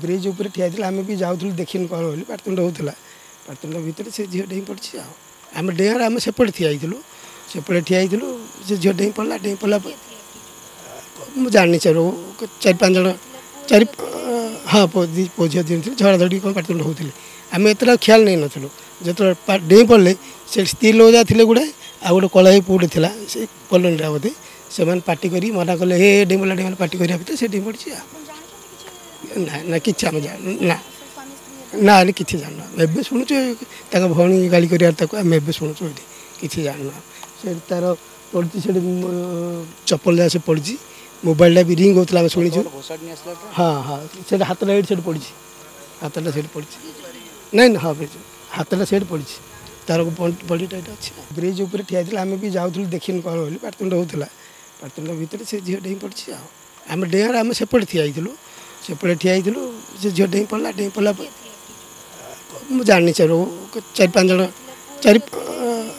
Bridge उपर ठिया आम भी जाऊँ देखिन कौन बोली पाटतुंड होता पाटतुंड भितर से झील डेई पड़ी आम डेहर आम सेपटे ठिया सेपटे ठिया से झील डेई पड़ा डेई पड़ा मुझे जानी चार पाँच जन चार हाँ पो झील दिन झड़ा झड़ी कौन पाटतुंड होते आम एत ख्याल नहीं नु जो डेई पड़े से स्त्री लोक जहाँ थे गुड़ाए आ गोटे कलही पुटे था से कलोनी बोधे से पार्टी कर मना कले हे डेमला डेमला पार्टी करा भितर से डेई पड़ी ना ना कि ना ना कि जान ए शुणुचु भौणी गाड़ी कर शुणुचु कि जान से तार पड़ी से चप्पल जहाँ से पड़ी मोबाइल भी रिंग होता शुणु हाँ हाँ से हाथ से पड़ी हाथटा से पड़ी नहीं हाँ हाथटा से पड़ी तार बड़ीटा अच्छी ब्रिज उपर ठिया आम भी जाऊँ देखिन कौन बोली पाटतुंड होता पाटतुंड भितर से झील डेई पड़ी आम डेहर आम सेपटे ठिया सेपटे ठिया से झील डेई पड़ा डेई पड़ा मुझे जानी चार पाँच जन चार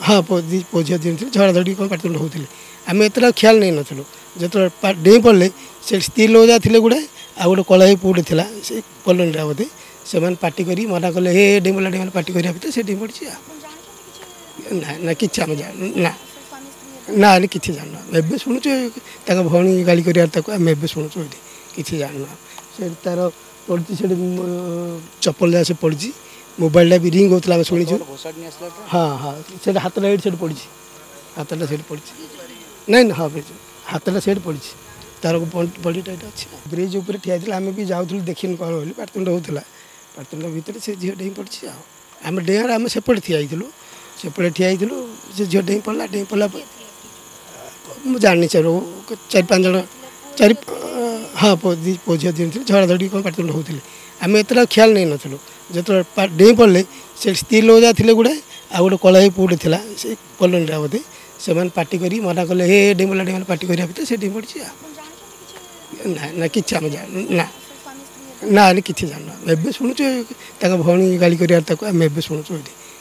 हाँ पो झील दिन झड़ा झड़ी कौन पाटतुंड होते आम एत ख्याल नहीं नु जो डेई पड़े से स्त्री लोक जहाँ थे गुड़ाए आ गोटे कलही पुटे था से कलोनी बोधे से पार्टी कर मना कले हे डेमला डेमला पार्टी करा भितर से डेई पड़ी ना ना कि ना ना कि जान ए शुणुचु भौणी गाड़ी कर शुणुचु कि जान से तार पड़ी से चप्पल जहाँ से पड़ी मोबाइल भी रिंग होता शुणु हाँ हाँ से हाथटा से पड़ी हाथटा से पड़ी नहीं हाँ हाथटा से पड़ी तार बड़ीटा अच्छी ब्रिज उपर ठिया आम भी जाऊँ देखिन कौन बोली पाटतुंड होता पाटतुंड भितर से झील डेई पड़ी आम डेहर आम सेपटे ठिया सेपटे ठिया से झील डेई पड़ा डेई पड़ा मुझे जानी चार पाँच जन चार हाँ पो झील दिन झड़ा झड़ी कौन पाटतुंड होते आम एत ख्याल नहीं नु जो डेई पड़े से स्त्री लोक जहाँ थे गुड़ाए आ गोटे कलही पुटे था से कलोनी बोधे से पार्टी कर मना कले हे डेमला डेमला पार्टी करा भितर से डेई पड़ी ना ना कि ना ना कि जान ए शुणुचु भौणी गाड़ी कर शुणुचु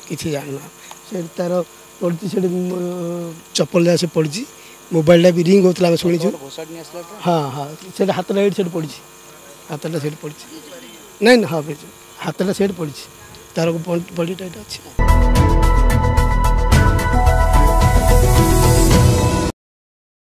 कि जान से तार पड़ी से चप्पल जहाँ से पड़ी मोबाइल भी रिंग होता शुणु हाँ हाँ से हाथटा से पड़ी हाथटा से पड़ी नहीं हाँ हाथटा से पड़ी तार बड़ीटा अच्छी।